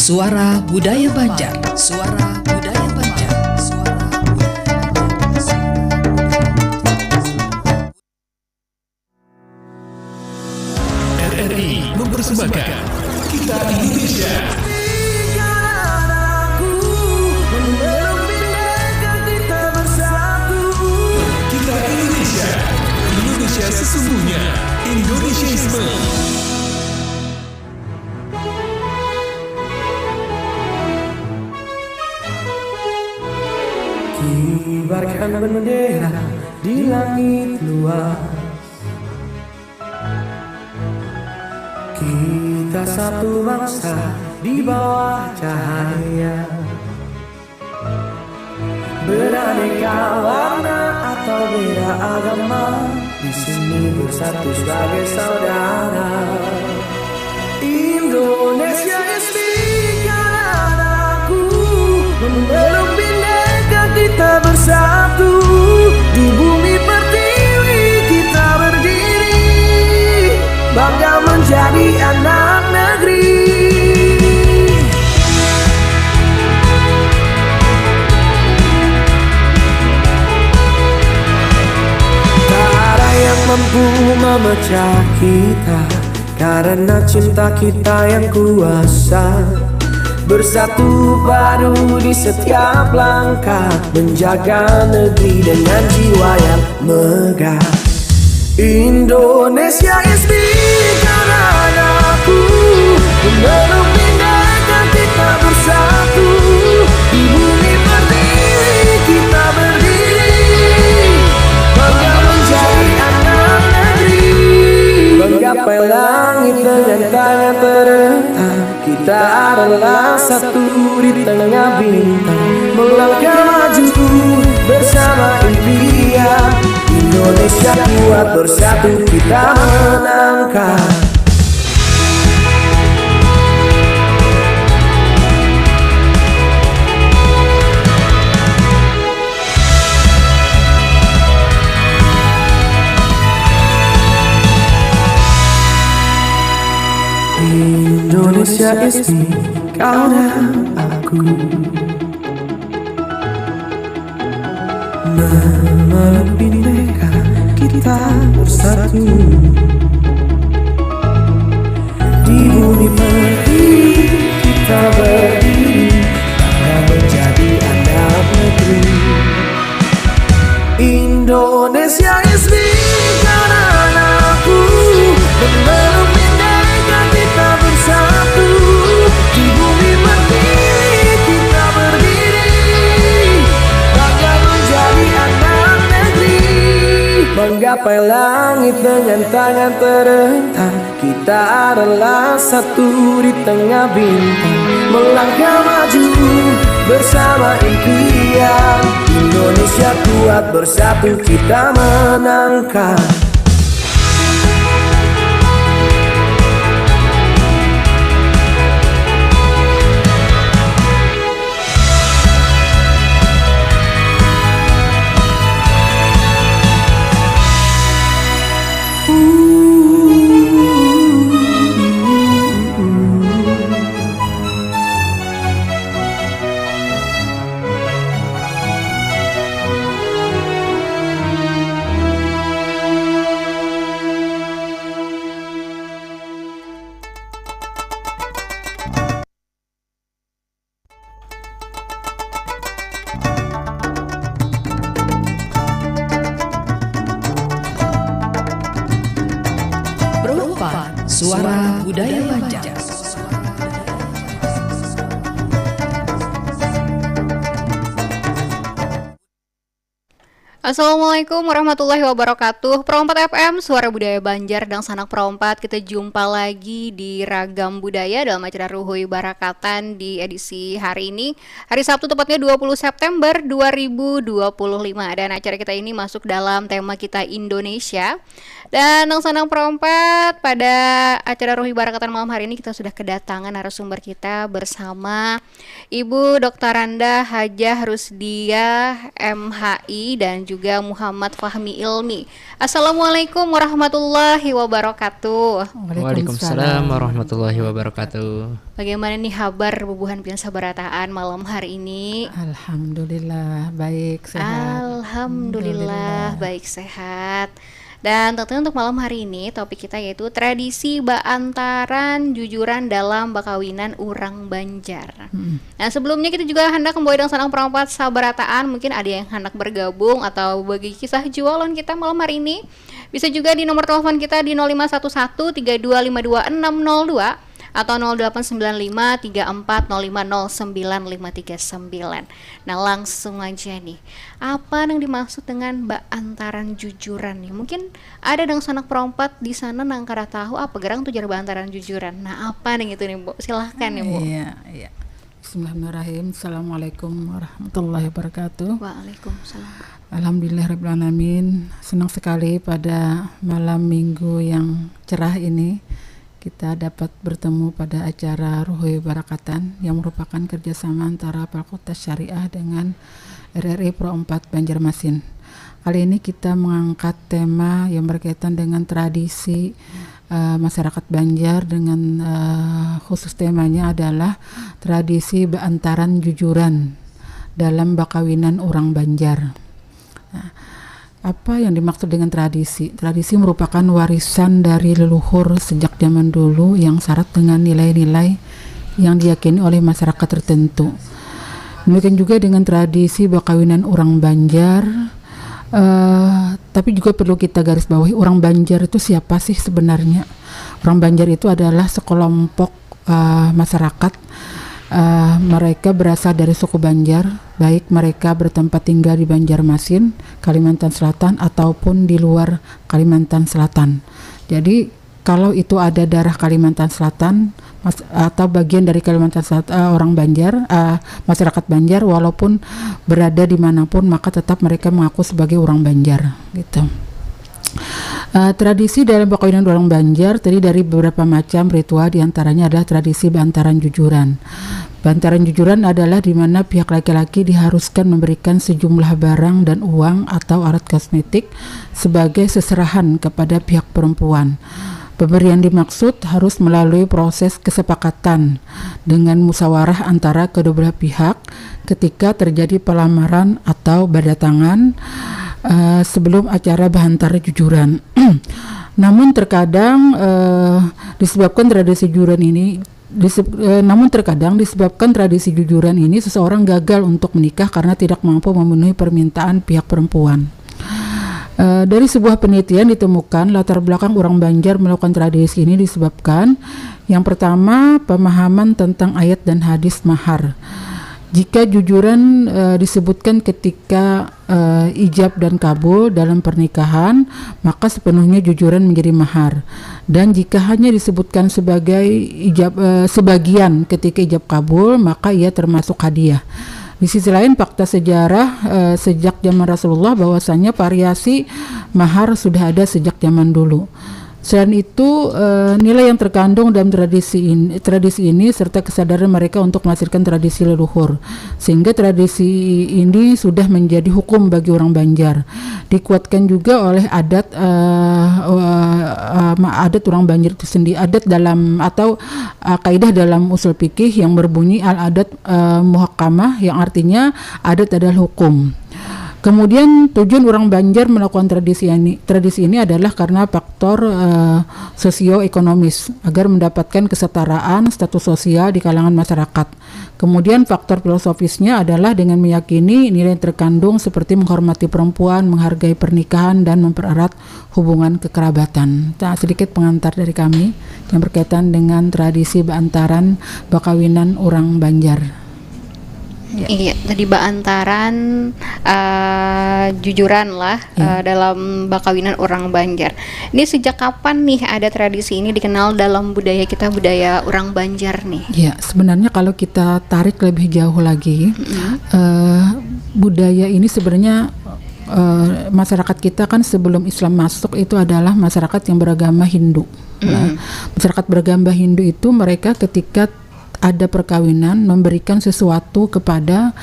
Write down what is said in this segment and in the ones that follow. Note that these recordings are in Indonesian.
Suara Budaya Banjar. Suara Budaya Banjar. Suara RRI mempersembahkan Kita Indonesia. Kita Indonesia. Indonesia sesungguhnya. Indonesiaisme. Kibarkan bendera di langit luas. Kita satu bangsa di bawah cahaya. Beraneka warna atau beda agama, di sini bersatu sebagai saudara. Indonesia istiqlal aku, membelum bhinneka kita bersatu. Di bumi pertiwi kita berdiri, bangga menjadi anak negeri. Tak ada yang mampu memecah kita, karena cinta kita yang kuasa. Bersatu padu di setiap langkah, menjaga negeri dengan jiwa yang megah. Indonesia istiqlal aku, membelum bhinneka kita bersatu. Di bumi pertiwi kita berdiri, bangga menjadi anak negeri. Menggapai langit dengan tangan terentang, kita adalah satu di tengah bintang. Melangkah maju bersama impian, Indonesia kuat bersatu kita menangkan. Indonesia istiqlal aku, memeluk bhinneka kita bersatu. Di bumi pertiwi kita berdiri, bangga menjadi anak negeri. Indonesia istiqlal aku, membelum bhinneka kita bersatu. Di bumi pertiwi kita berdiri, bangga menjadi anak negeri. Menggapai langit dengan tangan terentang, kita adalah satu di tengah bintang. Melangkah maju bersama impian, Indonesia kuat bersatu kita menangkan. Suara Budaya Banjar. Assalamualaikum warahmatullahi wabarakatuh. Perompat FM, Suara Budaya Banjar dan Sanak Perompat. Kita jumpa lagi di Ragam Budaya dalam acara Ruhuy Barakatan di edisi hari ini, hari Sabtu tepatnya 20 September 2025. Dan acara kita ini masuk dalam tema kita Indonesia. Dan Sanak Perompat, pada acara Ruhuy Barakatan malam hari ini kita sudah kedatangan narasumber kita bersama Ibu Dr. Randa Hajah Rusdiah MHI dan juga Muhammad Fahmi Ilmi. Assalamualaikum warahmatullahi wabarakatuh. Waalaikumsalam warahmatullahi wabarakatuh. Bagaimana nih kabar bubuhan pian sabarataan malam hari ini? Alhamdulillah baik sehat. Alhamdulillah baik sehat. Dan tentunya untuk malam hari ini topik kita yaitu tradisi baantaran jujuran dalam bakawinan urang Banjar. Nah sebelumnya kita juga hendak membawa sanang perempat sabarataan, mungkin ada yang hendak bergabung atau bagi kisah jualan kita malam hari ini. Bisa juga di nomor telepon kita di 0511 3252 602 atau 08953405095539. Nah langsung aja nih, apa yang dimaksud dengan baantaran jujuran nih? Mungkin ada yang sanak perompat di sana nang kada tahu apa gerang tujar baantaran jujuran. Nah apa nih itu nih Bu? Silahkan ya Bu. Iya. Bismillahirrahmanirrahim. Assalamualaikum warahmatullahi wabarakatuh. Waalaikumsalam. Alhamdulillahirrahmanirrahim. Senang sekali pada malam minggu yang cerah ini kita dapat bertemu pada acara Ruhoy Barakatan yang merupakan kerjasama antara Fakultas Syariah dengan RRI Pro 4 Banjarmasin. Kali ini kita mengangkat tema yang berkaitan dengan tradisi masyarakat Banjar dengan khusus temanya adalah tradisi baantaran jujuran dalam bakawinan orang Banjar. Nah, apa yang dimaksud dengan tradisi? Tradisi merupakan warisan dari leluhur sejak zaman dulu yang syarat dengan nilai-nilai yang diyakini oleh masyarakat tertentu. Demikian juga dengan tradisi bakawinan orang Banjar. Tapi juga perlu kita garis bawahi, orang Banjar itu siapa sih sebenarnya? Orang Banjar itu adalah sekelompok masyarakat. Mereka berasal dari suku Banjar, baik mereka bertempat tinggal di Banjarmasin, Kalimantan Selatan ataupun di luar Kalimantan Selatan. Jadi kalau itu ada darah Kalimantan Selatan atau bagian dari Kalimantan Selatan, orang Banjar, masyarakat Banjar walaupun berada dimanapun maka tetap mereka mengaku sebagai orang Banjar gitu. Tradisi dalam bakawinan orang Banjar terdiri dari beberapa macam ritual, diantaranya adalah tradisi bantaran jujuran. Bantaran jujuran adalah di mana pihak laki-laki diharuskan memberikan sejumlah barang dan uang atau alat kosmetik sebagai seserahan kepada pihak perempuan. Pemberian dimaksud harus melalui proses kesepakatan dengan musyawarah antara kedua belah pihak ketika terjadi pelamaran atau berdatangan sebelum acara bahantar jujuran. Namun terkadang disebabkan tradisi jujuran ini seseorang gagal untuk menikah karena tidak mampu memenuhi permintaan pihak perempuan. Dari sebuah penelitian ditemukan latar belakang orang Banjar melakukan tradisi ini disebabkan yang pertama pemahaman tentang ayat dan hadis mahar. Jika jujuran disebutkan ketika ijab dan kabul dalam pernikahan, maka sepenuhnya jujuran menjadi mahar. Dan jika hanya disebutkan sebagai sebagian ketika ijab kabul, maka ia termasuk hadiah. Di sisi lain, fakta sejarah sejak zaman Rasulullah bahwasanya variasi mahar sudah ada sejak zaman dulu. Selain itu, nilai yang terkandung dalam tradisi ini serta kesadaran mereka untuk menghasilkan tradisi leluhur, sehingga tradisi ini sudah menjadi hukum bagi orang Banjar. Dikuatkan juga oleh adat orang Banjar itu sendiri, adat dalam atau kaidah dalam usul fikih yang berbunyi al-adat muhakkamah, yang artinya adat adalah hukum. Kemudian tujuan orang Banjar melakukan tradisi ini adalah karena faktor sosioekonomis agar mendapatkan kesetaraan status sosial di kalangan masyarakat. Kemudian faktor filosofisnya adalah dengan meyakini nilai yang terkandung seperti menghormati perempuan, menghargai pernikahan dan mempererat hubungan kekerabatan. Nah, sedikit pengantar dari kami yang berkaitan dengan tradisi baantaran bakawinan orang Banjar. Ya. Iya, tadi baantaran jujuran lah dalam bakawinan orang Banjar. Ini sejak kapan nih ada tradisi ini dikenal dalam budaya kita, budaya orang Banjar nih? Ya, sebenarnya kalau kita tarik lebih jauh lagi, budaya ini sebenarnya masyarakat kita kan sebelum Islam masuk itu adalah masyarakat yang beragama Hindu. Masyarakat beragama Hindu itu mereka ketika ada perkawinan memberikan sesuatu kepada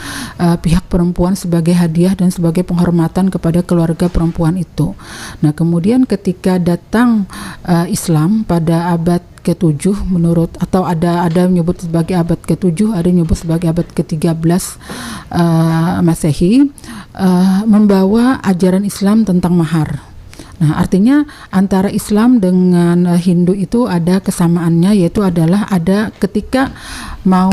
pihak perempuan sebagai hadiah dan sebagai penghormatan kepada keluarga perempuan itu. Nah, kemudian ketika datang Islam pada abad ke-7 menurut, atau ada menyebut sebagai abad ke-7, ada menyebut sebagai abad ke-13 Masehi, membawa ajaran Islam tentang mahar. Nah, artinya antara Islam dengan Hindu itu ada kesamaannya, yaitu adalah ada ketika mau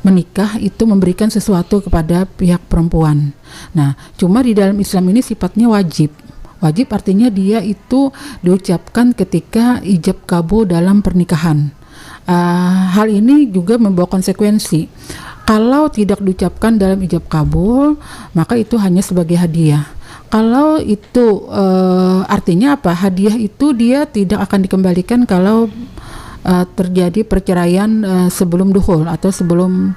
menikah itu memberikan sesuatu kepada pihak perempuan. Nah, cuma di dalam Islam ini sifatnya wajib. Wajib artinya dia itu diucapkan ketika ijab kabul dalam pernikahan. Hal ini juga membawa konsekuensi. Kalau tidak diucapkan dalam ijab kabul, maka itu hanya sebagai hadiah. Kalau itu artinya apa? Hadiah itu dia tidak akan dikembalikan kalau terjadi perceraian sebelum dukhul atau sebelum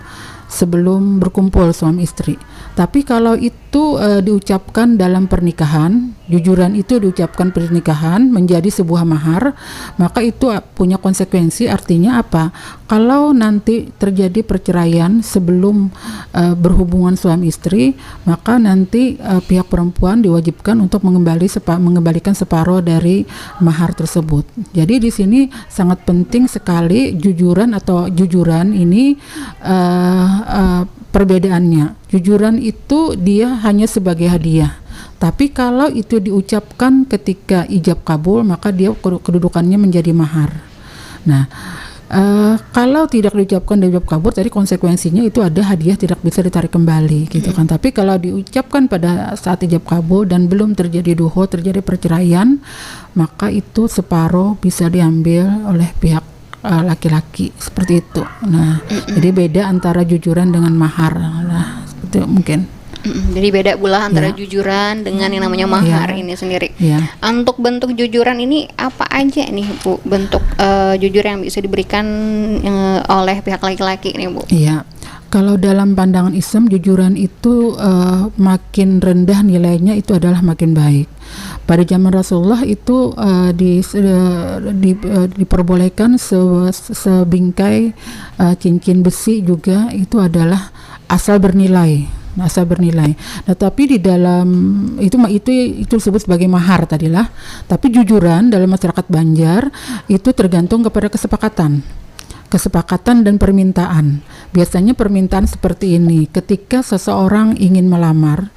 berkumpul suami istri. Tapi kalau itu diucapkan dalam pernikahan, jujuran itu diucapkan pernikahan menjadi sebuah mahar, maka itu punya konsekuensi. Artinya apa? Kalau nanti terjadi perceraian sebelum berhubungan suami istri, maka nanti pihak perempuan diwajibkan untuk mengembalikan separuh dari mahar tersebut. Jadi di sini sangat penting sekali jujuran ini perbedaannya. Jujuran itu dia hanya sebagai hadiah. Tapi kalau itu diucapkan ketika ijab kabul, maka dia kedudukannya menjadi mahar. Nah, kalau tidak diucapkan di ijab kabul, tadi konsekuensinya itu ada hadiah tidak bisa ditarik kembali, gitu kan. Tapi kalau diucapkan pada saat ijab kabul dan belum terjadi dukhul, terjadi perceraian, maka itu separuh bisa diambil oleh pihak laki-laki, seperti itu. Nah, jadi beda antara jujuran dengan mahar. Nah, seperti itu mungkin. Jadi beda pula antara jujuran dengan yang namanya mahar ini sendiri. Untuk bentuk jujuran ini apa aja nih, Bu? Bentuk jujuran yang bisa diberikan oleh pihak laki-laki nih, Bu? Iya. Kalau dalam pandangan Islam, jujuran itu makin rendah nilainya itu adalah makin baik. Pada zaman Rasulullah itu diperbolehkan sebingkai cincin besi juga itu adalah asal bernilai. Nah, tapi di dalam itu disebut sebagai mahar tadilah. Tapi jujuran dalam masyarakat Banjar itu tergantung kepada kesepakatan dan permintaan. Biasanya permintaan seperti ini, ketika seseorang ingin melamar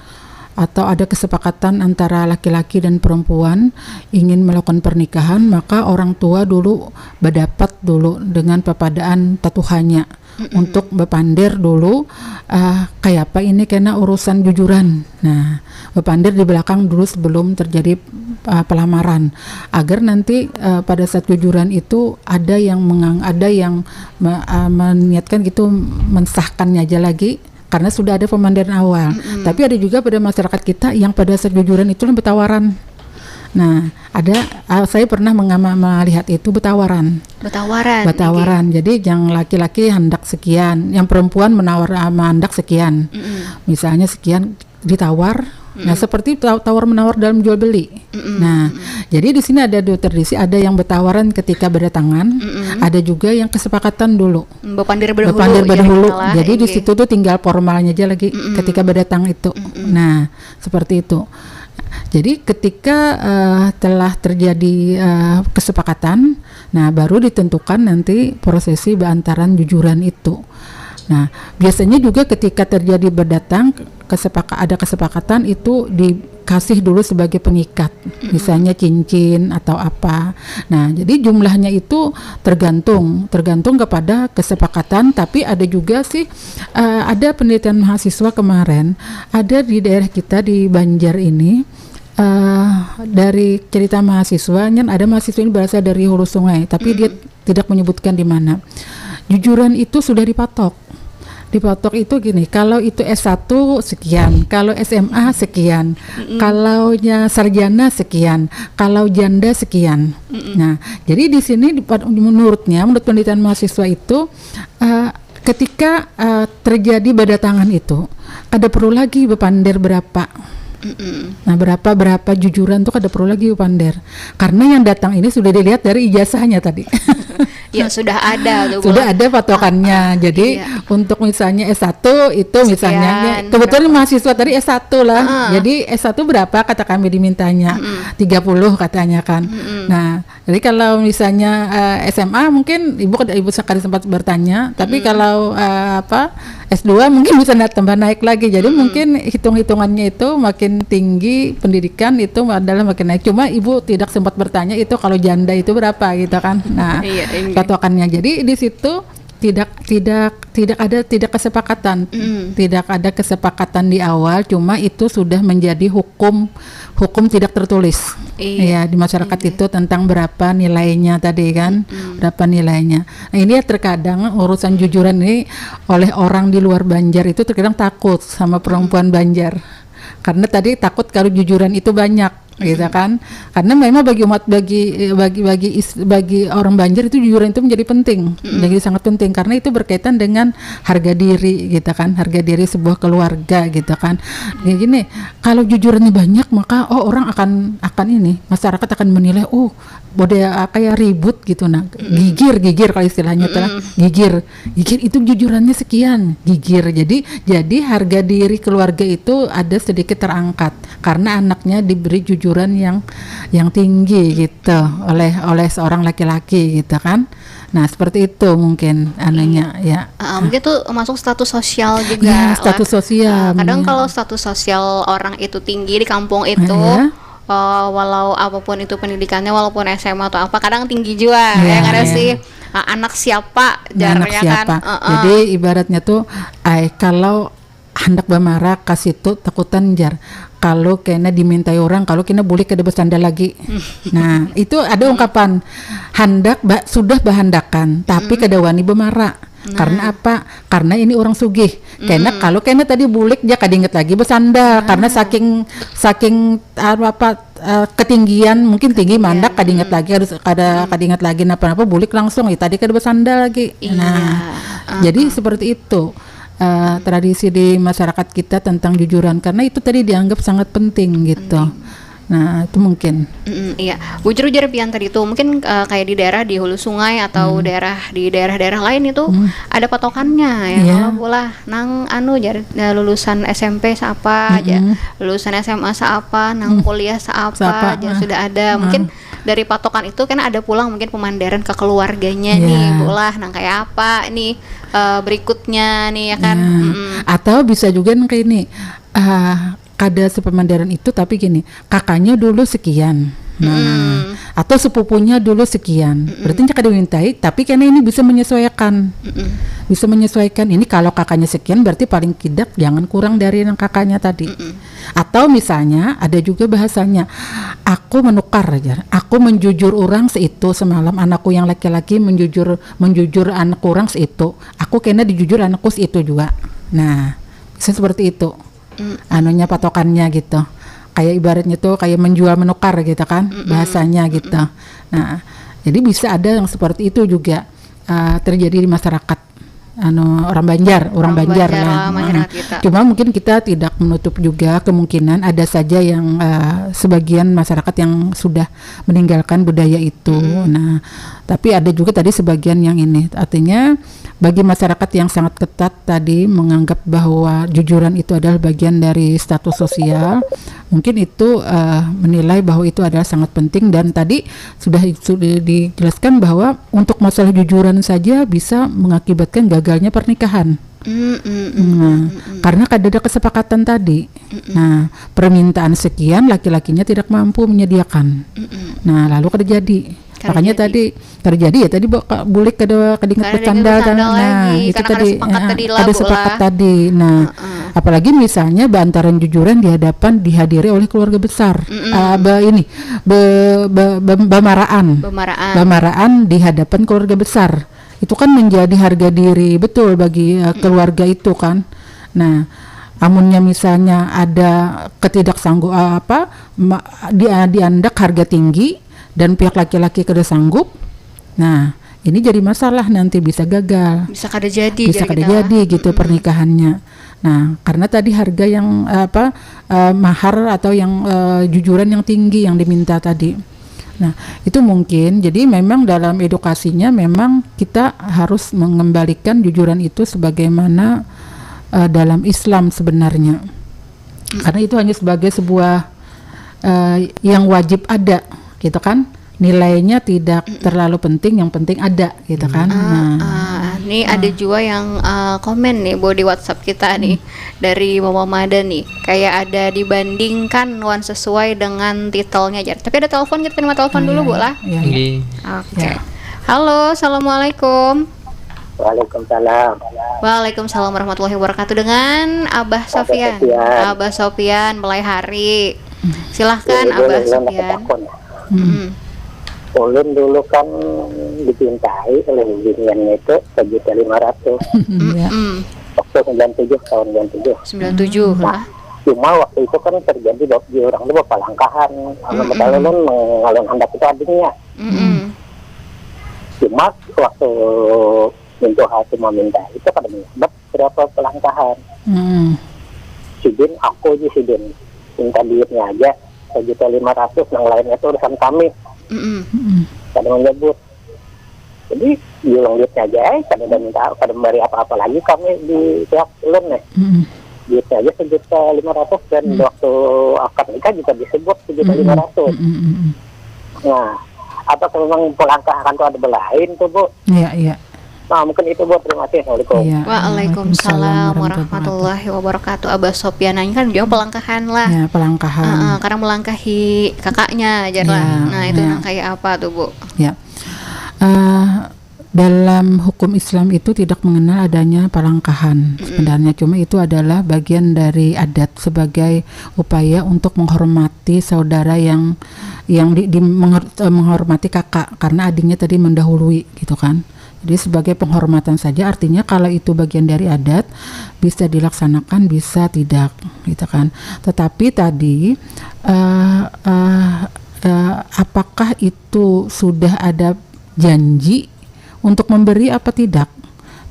atau ada kesepakatan antara laki-laki dan perempuan ingin melakukan pernikahan, maka orang tua dulu berdapat dulu dengan pepadaan tatuhannya untuk bepandir dulu kayak apa ini karena urusan jujuran. Nah, bepandir di belakang dulu sebelum terjadi pelamaran, agar nanti pada saat jujuran itu ada yang meniatkan gitu, mensahkannya aja lagi karena sudah ada pemandiran awal. Tapi ada juga pada masyarakat kita yang pada saat jujuran itu bertawaran. Nah, saya pernah melihat itu bertawaran. Jadi yang laki-laki hendak sekian, yang perempuan hendak sekian. Misalnya sekian ditawar. Nah, seperti tawar menawar dalam jual beli. Nah, jadi di sini ada dua tradisi, ada yang bertawaran ketika berdatangan, ada juga yang kesepakatan dulu. Bepandir berdahulu. Jadi di situ tuh tinggal formalnya aja lagi ketika berdatang itu. Nah, seperti itu. Jadi ketika telah terjadi kesepakatan, nah baru ditentukan nanti prosesi beantaran jujuran itu. Nah, biasanya juga ketika terjadi berdatang ada kesepakatan itu dikasih dulu sebagai pengikat, misalnya cincin atau apa. Nah, jadi jumlahnya itu tergantung kepada kesepakatan. Tapi ada juga sih ada penelitian mahasiswa kemarin, ada di daerah kita di Banjar ini. Dari cerita mahasiswanya, ada mahasiswa ini berasal dari hulu sungai, tapi dia tidak menyebutkan di mana. Jujuran itu sudah dipatok itu gini, kalau itu S1 sekian, kalau SMA sekian, kalau sarjana sekian, kalau janda sekian. Nah, jadi di sini menurut penelitian mahasiswa itu ketika terjadi berdatangan itu ada perlu lagi bepandir berapa. Nah, berapa jujuran tuh ada perlu lagi bepandir, karena yang datang ini sudah dilihat dari ijazahnya tadi. Ya sudah ada tuh, Sudah ada patokannya. Jadi iya. untuk misalnya S1 itu misalnya Sekian, kebetulan mahasiswa tadi S1 lah. Jadi S1 berapa kata kami dimintanya? 30 katanya kan. Nah, jadi kalau misalnya SMA mungkin ibu sekali sempat bertanya, tapi kalau S2 mungkin bisa tambah naik lagi. Jadi mungkin hitung-hitungannya itu makin tinggi pendidikan itu adalah makin naik. Cuma ibu tidak sempat bertanya itu kalau janda itu berapa gitu kan. Nah, Iya. patokannya. Jadi di situ tidak ada kesepakatan. Tidak ada kesepakatan di awal, cuma itu sudah menjadi hukum tidak tertulis. Iya. Ya, di masyarakat itu tentang berapa nilainya tadi kan. Berapa nilainya. Nah, ini ya terkadang urusan jujuran ini oleh orang di luar Banjar itu terkadang takut sama perempuan Banjar. Karena tadi takut kalau jujuran itu banyak gitu kan, karena memang bagi orang Banjar itu jujuran itu menjadi penting, jadi sangat penting karena itu berkaitan dengan harga diri gitu kan, harga diri sebuah keluarga gitu kan. Kayak gini, kalau jujurannya banyak maka orang akan ini masyarakat akan menilai budaya kayak ribut gitu, nah gigir kalau istilahnya telah gigir itu jujurannya sekian, gigir. Jadi harga diri keluarga itu ada sedikit terangkat karena anaknya diberi jujuran yang tinggi gitu oleh seorang laki-laki gitu kan. Nah, seperti itu mungkin anunya ya. Mungkin tuh masuk status sosial juga. Ya, status sosial. Kadang kalau status sosial orang itu tinggi di kampung itu, walau apapun itu pendidikannya, walaupun SMA atau apa, kadang tinggi juga. Karena sih anak siapa jarangnya kan. Jadi ibaratnya tuh kalau hendak bermarah kasih tuh takutan jar. Kalau kena dimintai orang, kalau kena boleh kada bersandar lagi. Nah, itu ada ungkapan hendak sudah bahandakan, tapi kada wani bermarah. Karena apa? Karena ini orang sugih. Karena kalau kena tadi bulik dia kada inget lagi bersandar karena saking ketinggian, mungkin tinggi mandak kada inget lagi, kada inget lagi napa-napa bulik langsung tadi kada bersandar lagi. Nah, jadi seperti itu. Tradisi di masyarakat kita tentang jujuran karena itu tadi dianggap sangat penting gitu. Nah, itu mungkin. Iya, ujar-ujar pian tadi itu mungkin kayak di daerah di hulu sungai atau daerah-daerah lain itu ada patokannya ya. Kalau bola nang lulusan SMP seapa aja, lulusan SMA seapa, nang kuliah seapa aja sudah ada. Mungkin dari patokan itu kan ada pulang mungkin pemandaran ke keluarganya nih, bola nang kayak apa nih berikutnya nih ya kan. Atau bisa juga kayak ini kada sepemandaran itu tapi gini, kakaknya dulu sekian. Nah, atau sepupunya dulu sekian. Berarti kada dimintai, tapi karena ini bisa menyesuaikan. Bisa menyesuaikan. Ini kalau kakaknya sekian berarti paling tidak jangan kurang dari yang kakaknya tadi. Atau misalnya ada juga bahasanya, aku menukar aja. Aku menjujur orang seitu semalam anakku yang laki-laki menjujur anak orang seitu. Aku kena dijujur anakku seitu juga. Nah, bisa seperti itu. Anunya patokannya gitu. Kayak ibaratnya tuh kayak menjual menukar gitu kan bahasanya gitu. Nah, jadi bisa ada yang seperti itu juga terjadi di masyarakat orang Banjar lah. Cuma mungkin kita tidak menutup juga kemungkinan ada saja yang sebagian masyarakat yang sudah meninggalkan budaya itu. Nah, tapi ada juga tadi sebagian yang ini. Artinya bagi masyarakat yang sangat ketat tadi menganggap bahwa jujuran itu adalah bagian dari status sosial, mungkin itu menilai bahwa itu adalah sangat penting dan tadi sudah dijelaskan bahwa untuk masalah jujuran saja bisa mengakibatkan gagalnya pernikahan. Karena kada ada kesepakatan tadi. Nah, permintaan sekian laki-lakinya tidak mampu menyediakan. Nah, lalu terjadi. Makanya tadi terjadi ya tadi bulik kada ingat bercanda kan. Nah, itu tadi ada sepakat tadi. Nah, apalagi misalnya bantaran jujuran di hadapan dihadiri oleh keluarga besar. Bamaraan di hadapan keluarga besar. Itu kan menjadi harga diri betul bagi keluarga itu kan. Nah, amunnya misalnya ada ketidaksanggup diandak harga tinggi dan pihak laki-laki kada sanggup. Nah, ini jadi masalah nanti bisa gagal. Bisa kada jadi gitu pernikahannya. Nah, karena tadi harga yang mahar atau yang jujuran yang tinggi yang diminta tadi. Nah, itu mungkin. Jadi memang dalam edukasinya memang kita harus mengembalikan jujuran itu sebagaimana dalam Islam sebenarnya. Karena itu hanya sebagai sebuah yang wajib ada, gitu kan? Nilainya tidak terlalu penting, yang penting ada, gitu kan? Nih ada juga yang komen nih Bu di WhatsApp kita nih dari Mama Mada nih, kayak ada dibandingkan Wan sesuai dengan titelnya aja. Tapi ada telepon, kita terima telepon dulu Bu lah. Iya. Oke. Oke. Halo, assalamualaikum. Waalaikumsalam. Waalaikumsalam warahmatullahi wabarakatuh, dengan Abah Sofian. Abah Sofian Belai Hari. Silahkan Abah Sofian. Ulun dulu kan dipintai oleh biniannya itu 1.500.000. Iya. Waktu 97, tahun 97. 97 lah. Cuma waktu itu kan terjadi di orang itu pelangkahan. Kalau ulun mengalun hendak itu adiknya. Cuma waktu minta hati meminta itu pada menyebut berapa pelangkahan. Sidin aku aja Sidin minta duitnya aja 1.500.000, yang lainnya itu urusan kami. Kadang menyebut, jadi bilang duitnya aja, kadang minta, kadang beri apa-apa lagi kami di pihak ulun nih. Duitnya aja 1.500.000, dan waktu akad nikah juga disebut 1.500.000. Nah, apakah memang pelangkahan itu ada belain tuh Bu? Iya. Nah, mungkin itu Bu, terima kasih. Assalamualaikum. Iya. Waalaikumsalam warahmatullahi wabarakatuh. Abah Sofian nanya kan dia pelangkahan lah. Ya, pelangkahan. Karena melangkahi kakaknya aja lah. Ya, Nah itu ya. kayak apa tuh Bu? Ya. Dalam hukum Islam itu tidak mengenal adanya pelangkahan. Sebenarnya cuma itu adalah bagian dari adat sebagai upaya untuk menghormati saudara yang menghormati kakak karena adiknya tadi mendahului, gitu kan. Jadi sebagai penghormatan saja, artinya kalau itu bagian dari adat bisa dilaksanakan, bisa tidak, gitu kan. Tetapi tadi apakah itu sudah ada janji untuk memberi apa tidak?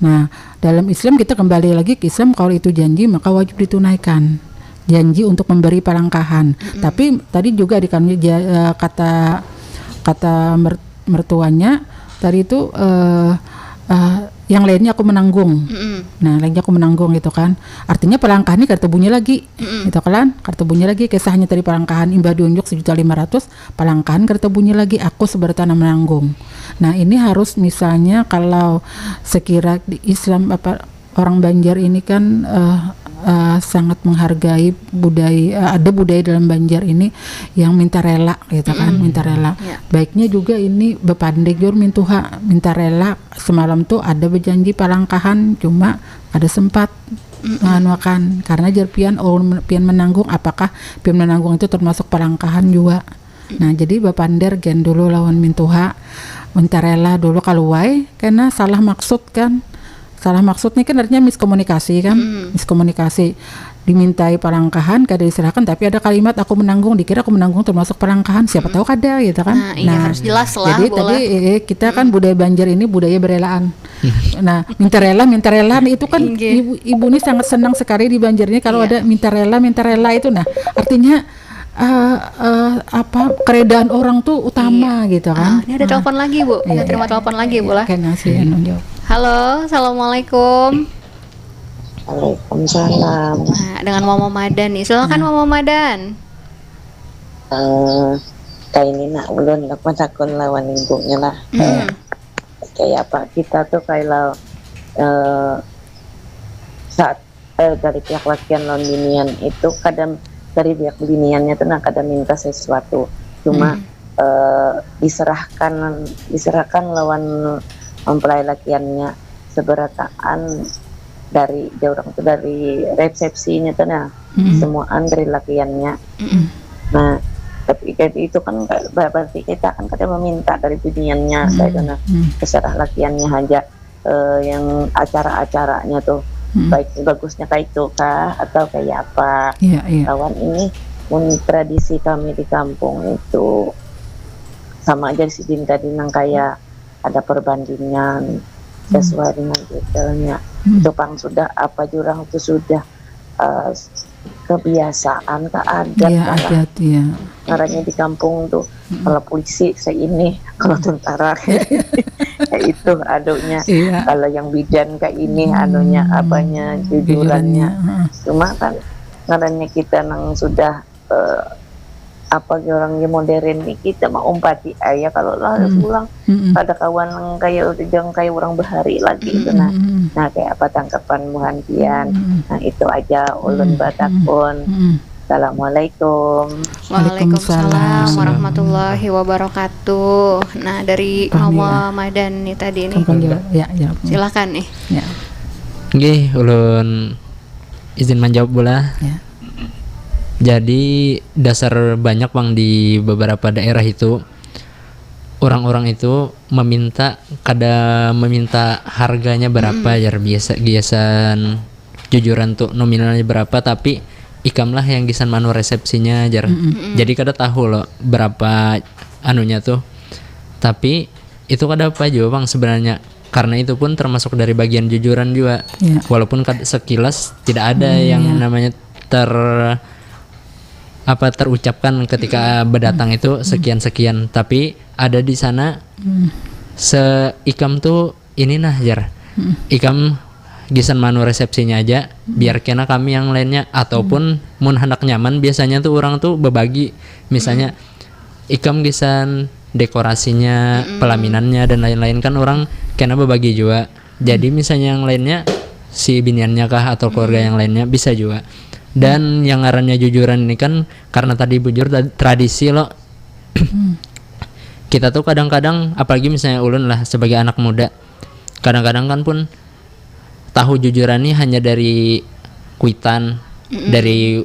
Nah, dalam Islam kita kembali lagi ke Islam, kalau itu janji maka wajib ditunaikan. Janji untuk memberi pelangkahan. Tapi tadi juga dikandung kata mertuanya tadi itu yang lainnya aku menanggung. Nah, lainnya aku menanggung, gitu kan. Artinya pelangkahan ini kartu bunyi lagi, gitu kan. Kartu bunyi lagi, kisahnya tadi pelangkahan imbah diunjuk 1.500.000, pelangkahan kartu bunyi lagi aku sebertanah menanggung. Nah, ini harus misalnya kalau sekira di Islam orang Banjar ini kan sangat menghargai budaya, ada budaya dalam Banjar ini yang minta rela, gitu kan, minta rela. Baiknya juga ini bepandai jor minta rela. Semalam tuh ada berjanji palangkahan, cuma ada sempat nganuakan karena jar pian menanggung. Apakah pian menanggung itu termasuk palangkahan juga? Nah, jadi bapander gen dulu lawan minta rela dulu kalau wae karena salah maksud kan. Salah maksud nih kan artinya miskomunikasi kan, miskomunikasi. Dimintai pelangkahan, kada diserahkan, tapi ada kalimat aku menanggung, dikira aku menanggung termasuk pelangkahan, siapa tahu kada, gitu kan. Nah, harus jelas lah. Jadi tadi kita kan budaya Banjar ini budaya berelaan. Nah, minta rela itu kan ibu ini sangat senang sekali di Banjar ini kalau ada minta rela itu. Nah, artinya keredaan orang tuh utama, gitu kan. Ini ada telepon lagi Bu, kita terima telepon lagi Bu lah. Halo, assalamualaikum. Waalaikumsalam. Nah, dengan Mama Madan nih, silakan Mama Madan. Kayak ini nak ulun lakukan sakun lawan lingkungnya lah. Kayak apa kita tuh kalau saat dari pihak lakian lawan binian itu kadang dari pihak biniannya tuh kadang minta sesuatu, cuma diserahkan lawan mempelai lakiannya seberataan dari orang itu dari resepsinya tuh semuaan dari lakiannya. Nah, tapi itu kan berarti kita kan kadang meminta dari biniannya saya terserah lakiannya aja yang acara-acaranya tuh baik bagusnya kayak itu kah atau kayak apa. Kawan ini tradisi kami di kampung itu sama aja si Dinda Dinang kayak ada perbandingan sesuai dengan detailnya. Itu pang sudah apa jurang itu sudah kebiasaan, keadat, adat ya. Caranya di kampung tuh kalau polisi saya ini, kalau tentara kayak itu adunya, kalau yang bidan kayak ini anunya apanya jujurannya. Cuma kan caranya kita nang sudah apa orangnya modern nih, kita mau umpati ayah kalau lah pulang ada kawan yang kayak orang bahari lagi itu nah kayak apa tangkapan muhantian. Nah itu aja ulun batakun. Assalamualaikum. Waalaikumsalam warahmatullahi wabarakatuh. Nah dari Ramadan nih tadi nih, silakan nih. Nggih, ulun izin menjawab bola. Jadi dasar banyak Bang di beberapa daerah itu orang-orang itu meminta harganya berapa ya biasan jujuran tuh nominalnya berapa, tapi ikamlah yang gisan manu resepsinya jar. Jadi kada tahu loh berapa anunya tuh. Tapi itu kada apa juga Bang sebenarnya. Karena itu pun termasuk dari bagian jujuran juga. Walaupun sekilas tidak ada yang namanya terucapkan ketika berdatang itu sekian-sekian, tapi ada di sana seikam tuh ini nah jar. Ikam gisan manu resepsinya aja biar kena kami yang lainnya, ataupun mun hendak nyaman biasanya tuh orang tuh berbagi, misalnya ikam gisan dekorasinya, pelaminannya dan lain-lain kan orang kena berbagi juga. Jadi misalnya yang lainnya si biniannya kah atau keluarga yang lainnya bisa juga. Dan yang ngarannya jujuran ini kan karena tadi bujur tradisi loh. Kita tuh kadang-kadang apalagi misalnya ulun lah sebagai anak muda, kadang-kadang kan pun tahu jujuran ini hanya dari kuitan, dari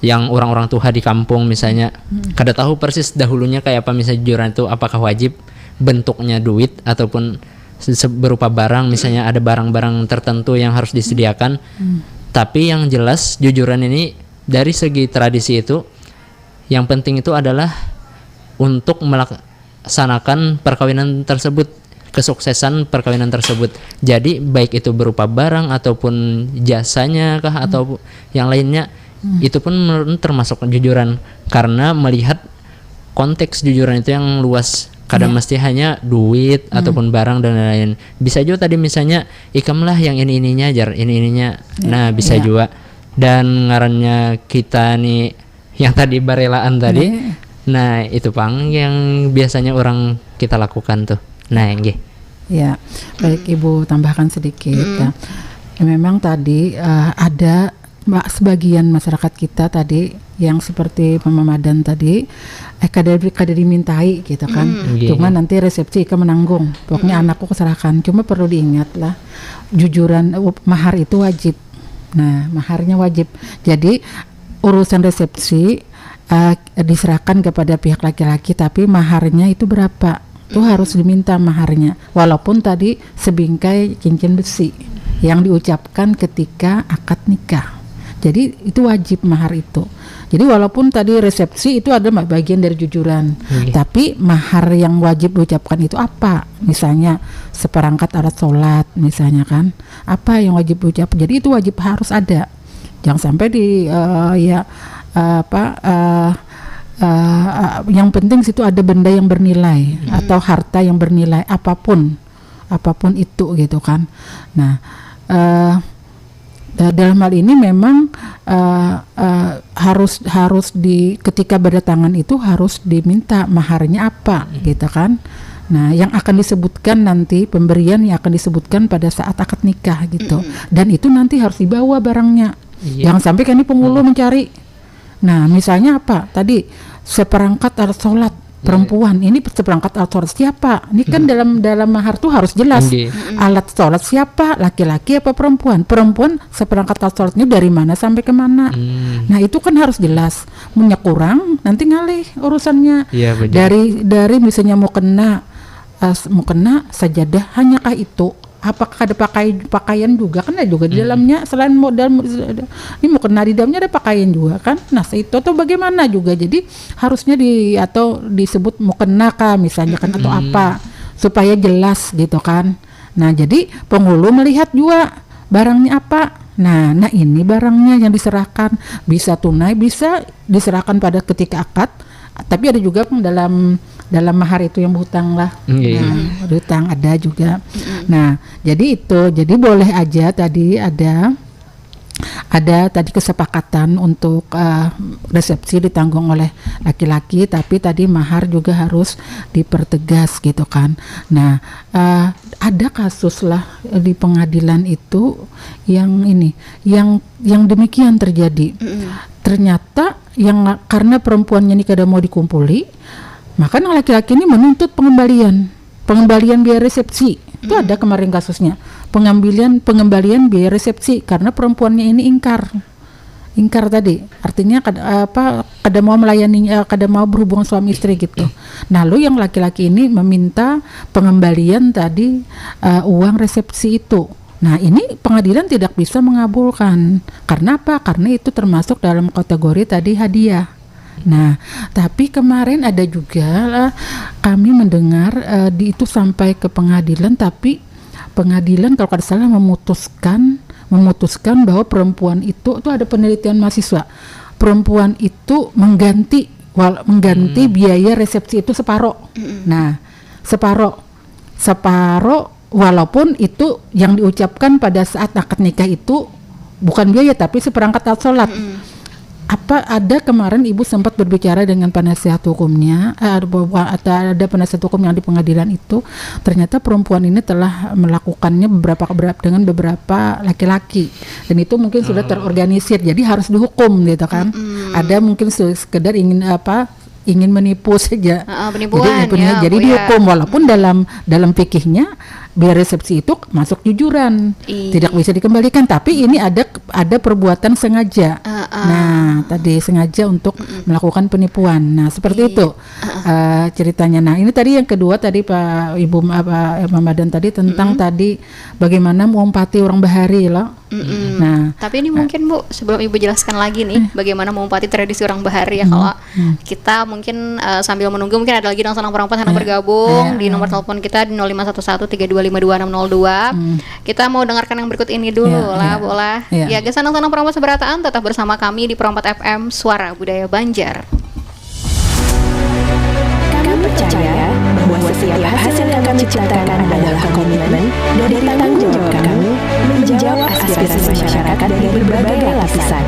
yang orang-orang tua di kampung misalnya. Kada tahu persis dahulunya kayak apa misalnya jujuran itu apakah wajib bentuknya duit ataupun berupa barang, misalnya ada barang-barang tertentu yang harus disediakan. Tapi yang jelas jujuran ini dari segi tradisi itu yang penting itu adalah untuk melaksanakan perkawinan tersebut, kesuksesan perkawinan tersebut. Jadi baik itu berupa barang ataupun jasanya kah atau yang lainnya, itu pun termasuk jujuran karena melihat konteks jujuran itu yang luas. Kadang mesti hanya duit ataupun barang dan lain-lain. Bisa juga tadi misalnya ikamlah yang ini-ininya jar, ini-ininya. Nah, bisa juga. Dan ngarannya kita nih yang tadi barelaan tadi. Nah, itu Pang yang biasanya orang kita lakukan tuh. Nah, nggih. Ya, baik Ibu tambahkan sedikit ya. Memang tadi ada sebagian masyarakat kita tadi yang seperti pemamadan tadi kada dimintai gitu kan. Cuma nanti resepsi Ika menanggung, pokoknya anakku keserahkan. Cuma perlu diingat lah, jujuran mahar itu wajib. Nah, maharnya wajib. Jadi urusan resepsi diserahkan kepada pihak laki-laki, tapi maharnya itu berapa itu harus diminta maharnya, walaupun tadi sebingkai cincin besi yang diucapkan ketika akad nikah. Jadi itu wajib mahar itu. Jadi walaupun tadi resepsi itu ada bagian dari jujuran, tapi mahar yang wajib diucapkan itu apa? Misalnya seperangkat alat sholat, misalnya kan, apa yang wajib diucap? Jadi itu wajib harus ada. Jangan sampai yang penting situ ada benda yang bernilai atau harta yang bernilai apapun itu gitu kan. Nah. Dalam hal ini memang harus ketika berdatangan itu harus diminta maharnya apa gitu kan. Nah, yang akan disebutkan nanti pemberian yang akan disebutkan pada saat akad nikah gitu. Dan itu nanti harus dibawa barangnya. Jangan sampai kan ini penghulu mencari. Nah, misalnya apa? Tadi seperangkat alat sholat perempuan, ini seperangkat alat sholat siapa? Ini kan dalam mahar tuh harus jelas alat sholat siapa, laki-laki apa perempuan. Perempuan seperangkat alat sholatnya dari mana sampai kemana. Nah itu kan harus jelas. Punya kurang nanti ngalih urusannya. Dari misalnya mau kena sajadah hanyakah itu? Apakah ada pakaian juga kan ada juga di dalamnya, selain modal ini mau kena di dalamnya ada pakaian juga kan. Nah itu atau bagaimana juga, jadi harusnya disebut mau kena kah misalnya kan atau apa supaya jelas gitu kan. Nah jadi penghulu melihat juga barangnya apa. Nah ini barangnya yang diserahkan, bisa tunai, bisa diserahkan pada ketika akad, tapi ada juga dalam mahar itu yang berhutang lah. Nah, berhutang ada juga. Nah, jadi boleh aja tadi ada tadi kesepakatan untuk resepsi ditanggung oleh laki-laki, tapi tadi mahar juga harus dipertegas gitu kan. Nah, ada kasus lah di pengadilan itu yang demikian terjadi. Ternyata yang karena perempuannya ini kada mau dikumpuli, maka laki-laki ini menuntut pengembalian biaya resepsi. Itu ada kemarin kasusnya, pengembalian biaya resepsi karena perempuannya ini ingkar tadi, artinya kada mau melayani, kada mau berhubungan suami istri gitu. Nah, lalu yang laki-laki ini meminta pengembalian tadi uang resepsi itu. Nah, ini pengadilan tidak bisa mengabulkan. Karena apa? Karena itu termasuk dalam kategori tadi hadiah. Nah, tapi kemarin ada juga kami mendengar itu sampai ke pengadilan, tapi pengadilan kalau tidak salah memutuskan bahwa perempuan itu ada penelitian mahasiswa, perempuan itu mengganti biaya resepsi itu separuh. Nah, separuh walaupun itu yang diucapkan pada saat akad nikah itu bukan biaya tapi seperangkat alat sholat. Ada kemarin ibu sempat berbicara dengan penasihat hukumnya, ada penasihat hukum yang di pengadilan itu, ternyata perempuan ini telah melakukannya dengan beberapa laki-laki, dan itu mungkin sudah terorganisir, jadi harus dihukum gitu kan. Ada mungkin sekedar ingin menipu saja, penipuan, jadi dihukum, walaupun dalam fikihnya biaya resepsi itu masuk jujuran, tidak bisa dikembalikan, tapi ini ada perbuatan sengaja. Nah, tadi sengaja untuk melakukan penipuan. Nah, seperti itu ceritanya. Nah, ini tadi yang kedua tadi Pak Ibu Mamadan tadi tentang tadi bagaimana mengumpati orang bahari loh. Nah, tapi ini mungkin Bu, sebelum Ibu jelaskan lagi nih bagaimana mengumpati tradisi orang bahari ya, kalau kita mungkin sambil menunggu, mungkin ada lagi yang senang perempuan yang bergabung di nomor telepon kita di 051132522602. Kita mau dengarkan yang berikut ini dulu Bu lah. Ya, senang-senang perempuan seberataan, tetap bersama kami di Perompak FM, Suara Budaya Banjar. Kami percaya bahwa setiap hasil yang kami ciptakan adalah komitmen dari tanggung jawab kami menjawab aspirasi masyarakat dari berbagai lapisan.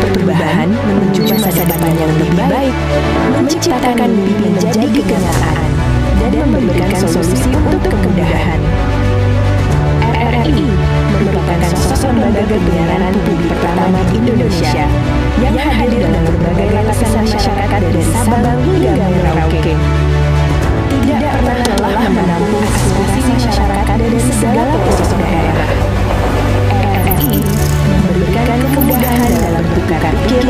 Perubahan menuju masa depan yang lebih baik, menciptakan mimpi menjadi kenyataan, dan memberikan solusi untuk kemudahan. RRI merupakan sosok lembaga penyiaran publik pertama di Indonesia yang hadir dalam berbagai lapisan masyarakat dari Sabang hingga Merauke. Tidak pernah lelah menampung aspirasi masyarakat dari segala pelosok daerah. RRI memberikan kemudahan dalam tukar pikir,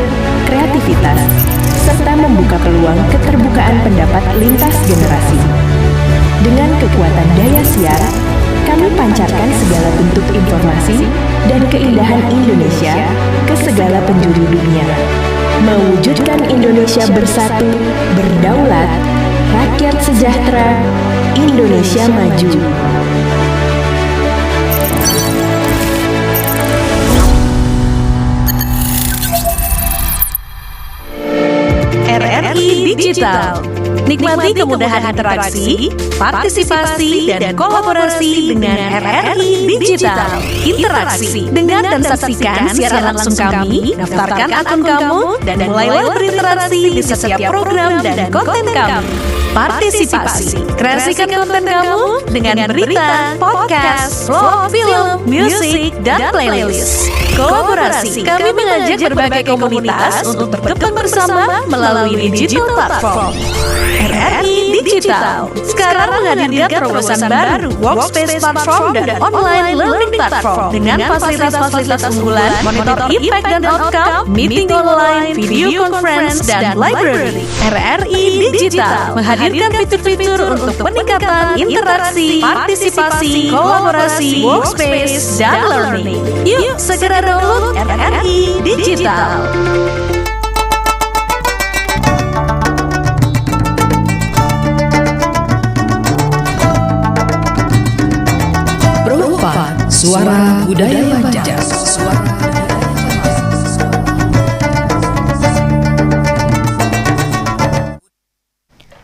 kreativitas, serta membuka peluang keterbukaan pendapat lintas generasi. Dengan kekuatan daya siar, kami pancarkan segala bentuk informasi dan keindahan Indonesia ke segala penjuru dunia. Mewujudkan Indonesia bersatu, berdaulat, rakyat sejahtera, Indonesia maju. RRI Digital. Nikmati kemudahan interaksi, partisipasi, dan kolaborasi dengan RRI Digital. Interaksi dengan dan saksikan siaran langsung kami, daftarkan akun kamu, dan mulailah berinteraksi di setiap program dan konten kami. Partisipasi, kreasikan konten kamu dengan berita, podcast, vlog, film, musik, dan playlist. Kolaborasi, kami mengajak berbagai komunitas untuk berkembang bersama melalui digital platform. RRI Digital sekarang menghadirkan terobosan baru, workspace platform dan online learning platform dengan fasilitas-fasilitas unggulan, monitor impact dan outcome, meeting online, video conference, dan library. RRI Digital menghadirkan fitur-fitur untuk peningkatan interaksi, partisipasi, kolaborasi, workspace, dan learning. Yuk segera download RRI Digital. Suara Budaya Banjar.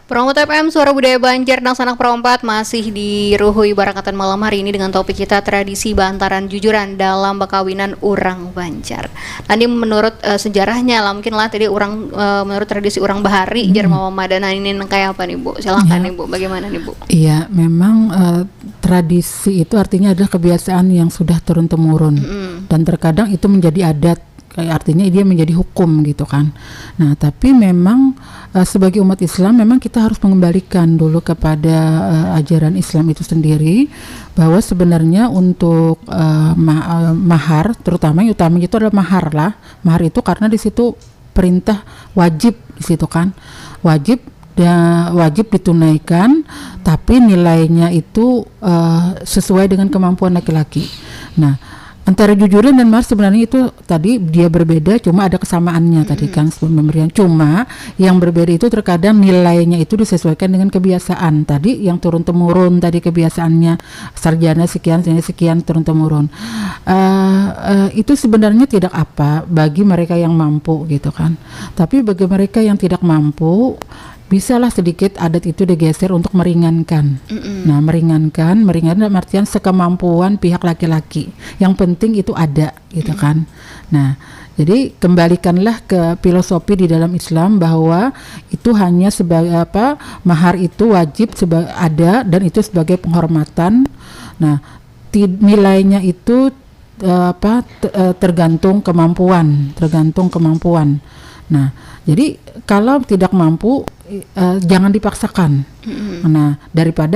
Perompat FM Suara Budaya Banjar dan Sanak Perompat masih di Ruhui Barakatan malam hari ini dengan topik kita tradisi bantaran jujuran dalam bakawinan urang Banjar. Tadi menurut sejarahnya lah mungkin lah tadi menurut tradisi urang Bahari jar Mama Madana ini kayak apa nih Bu? Silahkan nih Bu, bagaimana nih Bu? Iya, memang tradisi itu artinya adalah kebiasaan yang sudah turun temurun dan terkadang itu menjadi adat. Kayak artinya dia menjadi hukum gitu kan. Nah tapi memang sebagai umat Islam memang kita harus mengembalikan dulu kepada ajaran Islam itu sendiri, bahwa sebenarnya untuk mahar, terutama yang utama itu adalah mahar lah. Mahar itu karena di situ perintah wajib di situ kan, wajib ditunaikan, tapi nilainya itu sesuai dengan kemampuan laki-laki. Nah antara jujuran dan mahar sebenarnya itu tadi dia berbeda, cuma ada kesamaannya tadi kan sebelum pemberian. Cuma yang berbeda itu terkadang nilainya itu disesuaikan dengan kebiasaan tadi yang turun temurun tadi kebiasaannya sarjana sekian turun temurun. Itu sebenarnya tidak apa bagi mereka yang mampu gitu kan. Tapi bagi mereka yang tidak mampu, bisalah sedikit adat itu digeser untuk meringankan. Nah, meringankan dalam artian sekemampuan pihak laki-laki. Yang penting itu ada, gitu kan. Nah, jadi kembalikanlah ke filosofi di dalam Islam bahwa itu hanya sebagai mahar itu wajib ada dan itu sebagai penghormatan. Nah, nilainya itu tergantung kemampuan. Nah, jadi kalau tidak mampu jangan dipaksakan. Nah, daripada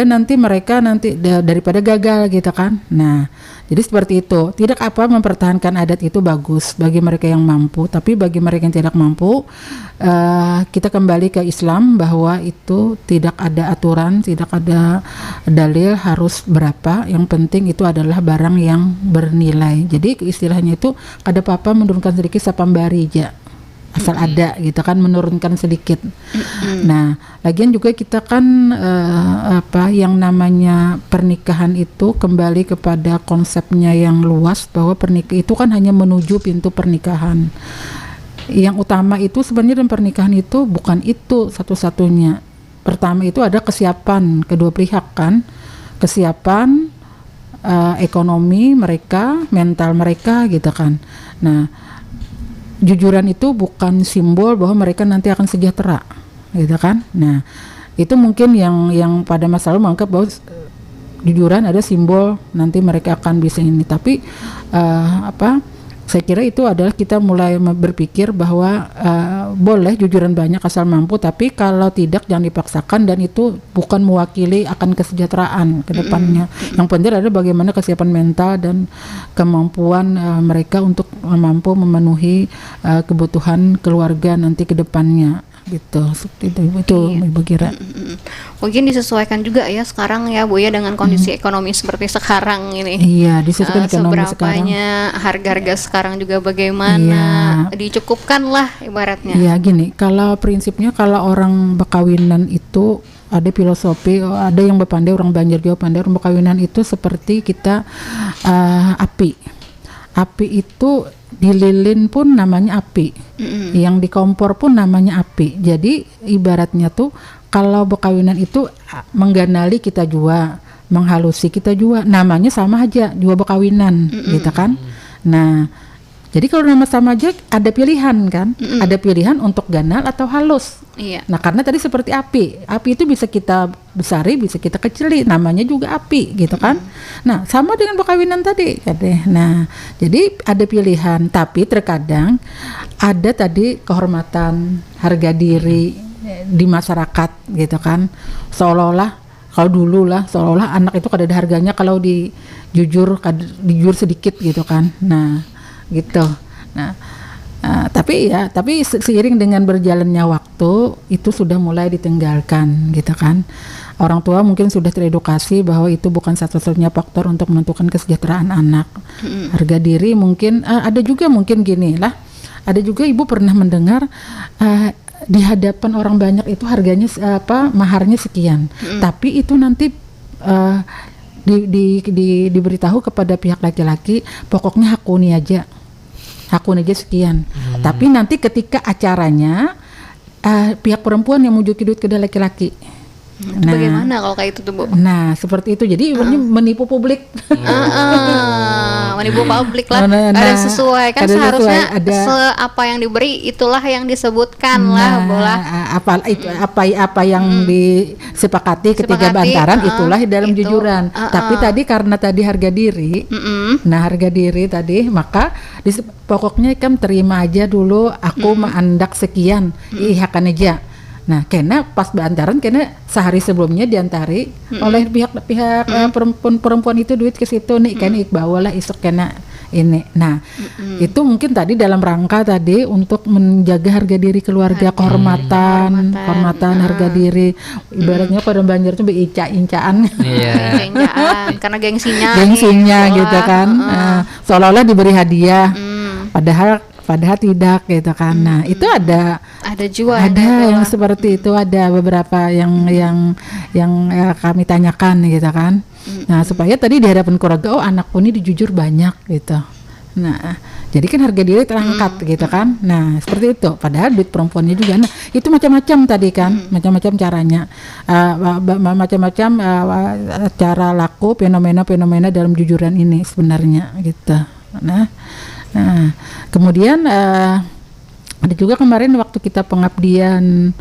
gagal gitu kan. Nah, jadi seperti itu. Tidak apa mempertahankan adat itu bagus bagi mereka yang mampu, tapi bagi mereka yang tidak mampu, kita kembali ke Islam bahwa itu tidak ada aturan, tidak ada dalil harus berapa. Yang penting itu adalah barang yang bernilai. Jadi istilahnya itu kada apa-apa menurunkan sedikit sapambari aja. Asal ada gitu kan, menurunkan sedikit. Nah, lagian juga kita kan yang namanya pernikahan itu kembali kepada konsepnya yang luas, bahwa pernikahan itu kan hanya menuju pintu pernikahan. Yang utama itu sebenarnya dalam pernikahan itu bukan itu satu-satunya. Pertama itu ada kesiapan kedua pihak kan, kesiapan ekonomi mereka, mental mereka gitu kan. Nah, jujuran itu bukan simbol bahwa mereka nanti akan sejahtera, gitu kan? Nah, itu mungkin yang pada masa lalu menganggap bahwa jujuran ada simbol nanti mereka akan bisa ini. Tapi saya kira itu adalah kita mulai berpikir bahwa boleh jujuran banyak asal mampu, tapi kalau tidak jangan dipaksakan dan itu bukan mewakili akan kesejahteraan ke depannya. Yang penting adalah bagaimana kesiapan mental dan kemampuan mereka untuk mampu memenuhi kebutuhan keluarga nanti ke depannya. Gitu, itu Ibu kira. Mungkin disesuaikan juga ya sekarang ya Bu ya dengan kondisi ekonomi seperti sekarang ini. Iya, disesuaikan ekonomi sekarang. Seberapanya harga-harga sekarang juga bagaimana, dicukupkan lah ibaratnya. Iya gini, kalau prinsipnya kalau orang berkawinan itu ada filosofi, ada yang berpandai, orang Banjar juga pandai, orang berkawinan itu seperti kita api itu di lilin pun namanya api, yang di kompor pun namanya api. Jadi ibaratnya tuh kalau berkawinan itu mengganali kita juga, menghalusi kita juga, namanya sama aja, juga berkawinan, gitu kan. Nah, jadi kalau nama sama aja ada pilihan kan, ada pilihan untuk ganal atau halus. Iya. Nah, karena tadi seperti api itu bisa kita besari, bisa kita kecili, namanya juga api, gitu kan. Nah, sama dengan perkawinan tadi, nah, jadi ada pilihan, tapi terkadang ada tadi kehormatan, harga diri di masyarakat, gitu kan. Seolah-olah kalau dulu lah, seolah-olah anak itu kada ada harganya kalau dijujur sedikit, gitu kan. Nah, gitu. Tapi seiring dengan berjalannya waktu itu sudah mulai ditinggalkan, gitu kan. Orang tua mungkin sudah teredukasi bahwa itu bukan satu-satunya faktor untuk menentukan kesejahteraan anak. Harga diri mungkin ada juga mungkin gini lah. Ada juga ibu pernah mendengar di hadapan orang banyak itu harganya maharnya sekian. Tapi itu nanti diberitahu kepada pihak laki-laki, pokoknya hakuni aja sekian. Tapi nanti ketika acaranya pihak perempuan yang menunjukin duit ke laki-laki. Nah, bagaimana kalau kayak itu tuh, Bu? Nah, seperti itu. Jadi menipu publik. Menipu publik lah. Ada sesuai kan, seharusnya apa yang diberi itulah yang disebutkan lah, bola. Apa yang disepakati ketika bantaran itulah dalam jujuran. Tapi tadi karena tadi harga diri. Harga diri tadi, maka pokoknya kan terima aja dulu, aku menandak sekian, ihakan aja. Nah, karena pas bantaran, karena sehari sebelumnya diantari oleh pihak perempuan itu duit ke situ nih, kan bawalah isuk kena ini. Nah, itu mungkin tadi dalam rangka tadi untuk menjaga harga diri keluarga, kehormatan, harga diri. Ibaratnya pada Banjar itu beincaan. Karena gengsinya gitu kan. Seolah-olah diberi hadiah. Padahal tidak gitu kan. Nah, itu ada juga yang seperti itu, ada beberapa yang kami tanyakan gitu kan. Nah, supaya tadi di hadapan keluarga, anakku ini dijujur banyak gitu. Nah, jadi kan harga diri terangkat gitu kan. Nah, seperti itu. Padahal duit perempuannya juga. Nah, itu macam-macam tadi kan, macam-macam caranya, macam-macam cara laku, fenomena dalam jujuran ini sebenarnya gitu. Nah, kemudian ada juga kemarin waktu kita pengabdian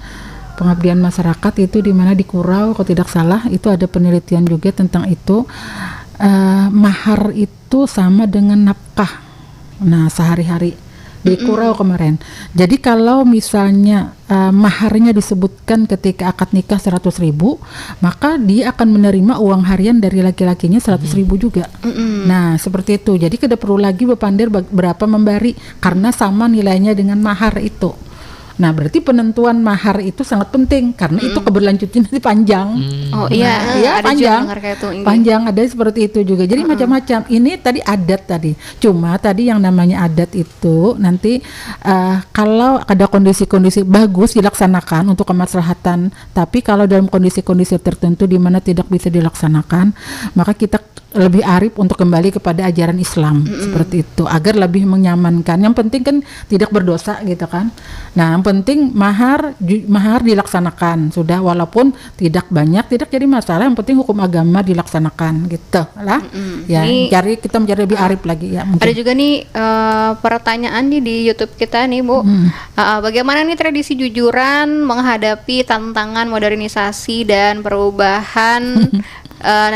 masyarakat itu di mana di Kurau, kalau tidak salah itu ada penelitian juga tentang itu. Mahar itu sama dengan nafkah. Nah, sehari-hari di Kurau kemarin. Jadi kalau misalnya maharnya disebutkan ketika akad nikah 100.000, maka dia akan menerima uang harian dari laki-lakinya 100.000 juga. Nah, seperti itu. Jadi tidak perlu lagi berpandai berapa memberi, karena sama nilainya dengan mahar itu. Nah, berarti penentuan mahar itu sangat penting karena itu keberlanjutannya nanti panjang. Panjang ada seperti itu juga. Jadi macam-macam. Ini tadi adat tadi. Cuma tadi yang namanya adat itu nanti kalau ada kondisi-kondisi bagus dilaksanakan untuk kemaslahatan. Tapi kalau dalam kondisi-kondisi tertentu di mana tidak bisa dilaksanakan, maka kita lebih arif untuk kembali kepada ajaran Islam seperti itu agar lebih menyamankan. Yang penting kan tidak berdosa gitu kan. Nah, yang penting mahar dilaksanakan sudah, walaupun tidak banyak, tidak jadi masalah. Yang penting hukum agama dilaksanakan gitu lah. Ya, kita mencari lebih arif lagi ya. Mungkin. Ada juga nih pertanyaan nih di YouTube kita nih, Bu. Bagaimana nih tradisi jujuran menghadapi tantangan modernisasi dan perubahan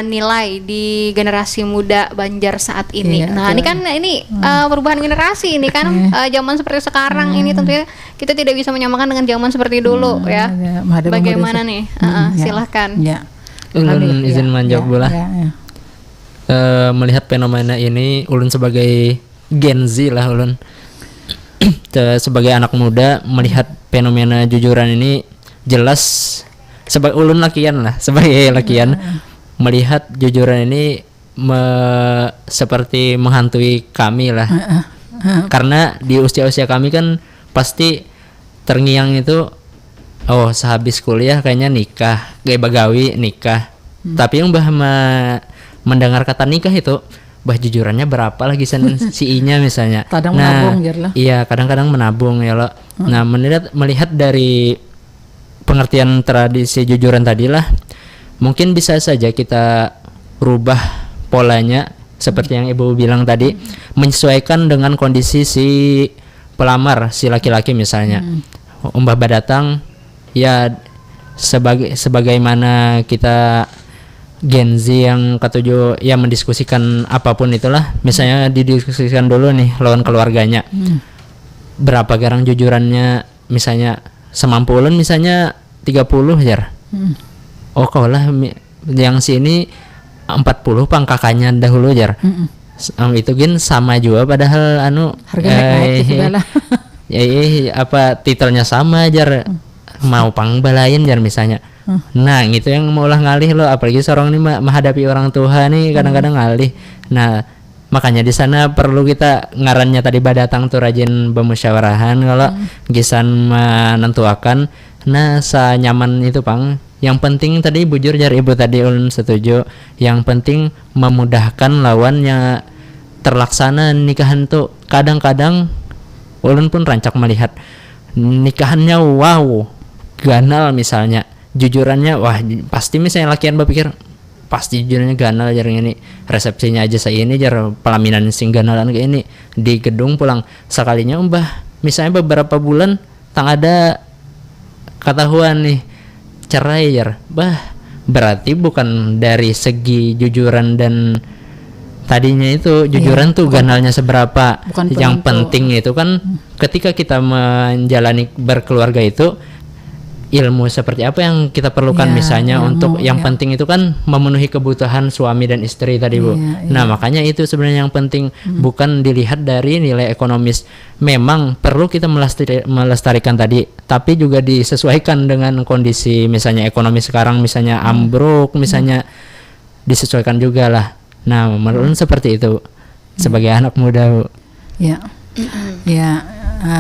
nilai di generasi muda Banjar saat ini. Ini kan perubahan generasi ini kan zaman seperti sekarang ini tentunya kita tidak bisa menyamakan dengan zaman seperti dulu ya. Bagaimana nih? Silahkan. Ulun izin menjawab bola. Melihat fenomena ini, ulun sebagai Gen Z lah, ulun sebagai anak muda melihat fenomena jujuran ini jelas sebagai ulun lakian lah, sebagai lakian. Melihat jujuran ini seperti menghantui kami lah. Karena di usia-usia kami kan pasti terngiang itu, sehabis kuliah kayaknya nikah, kayak bagawi nikah. Tapi yang mendengar kata nikah itu, jujurannya berapa lagi si I-nya misalnya. Kadang menabung lah. Iya, kadang-kadang menabung ya lo. Nah, melihat dari pengertian tradisi jujuran tadi lah, mungkin bisa saja kita rubah polanya seperti yang Ibu bilang tadi, menyesuaikan dengan kondisi si pelamar, si laki-laki misalnya. Umpah datang ya sebagaimana kita Gen Z yang ketujuh ya mendiskusikan apapun itulah, misalnya didiskusikan dulu nih lawan keluarganya. Berapa garang jujurannya, misalnya semampu ulun misalnya 30 jar. Kau lah yang sini 40 pang kakaknya dahulu jar. Itu gin sama juga padahal harga naik segala. Apa titelnya sama jar. Mau pang balain jar misalnya. Nah, itu yang mau ulah ngalih lo, apalagi seorang ini menghadapi orang tua nih kadang-kadang ngalih. Nah, makanya di sana perlu kita ngarannya tadi badatang tuh rajin bermusyawarahan kalau gisan menentuakan. Nah, senyaman itu pang Yang penting tadi bujur jar ibu tadi ulun setuju. Yang penting memudahkan lawannya terlaksana nikahan tuh. Kadang-kadang ulun pun rancak melihat nikahannya wow ganal misalnya, jujurannya wah pasti misalnya lakian berpikir pasti jujurannya ganal jar ini, resepsinya aja saya ini jar pelaminan sing ganalan kayak ini di gedung pulang sekalinya misalnya beberapa bulan tang ada ketahuan nih cerai jar berarti bukan dari segi jujuran dan tadinya itu jujuran tuh ganalnya seberapa. Yang penting itu kan ketika kita menjalani berkeluarga itu ilmu seperti apa yang kita perlukan misalnya ilmu, untuk yang penting itu kan memenuhi kebutuhan suami dan istri tadi Bu. Nah makanya itu sebenarnya yang penting, bukan dilihat dari nilai ekonomis. Memang perlu kita melestarikan tadi, tapi juga disesuaikan dengan kondisi misalnya ekonomi sekarang misalnya ambruk misalnya disesuaikan juga lah. Nah, menurut seperti itu sebagai anak muda, Bu. Ya,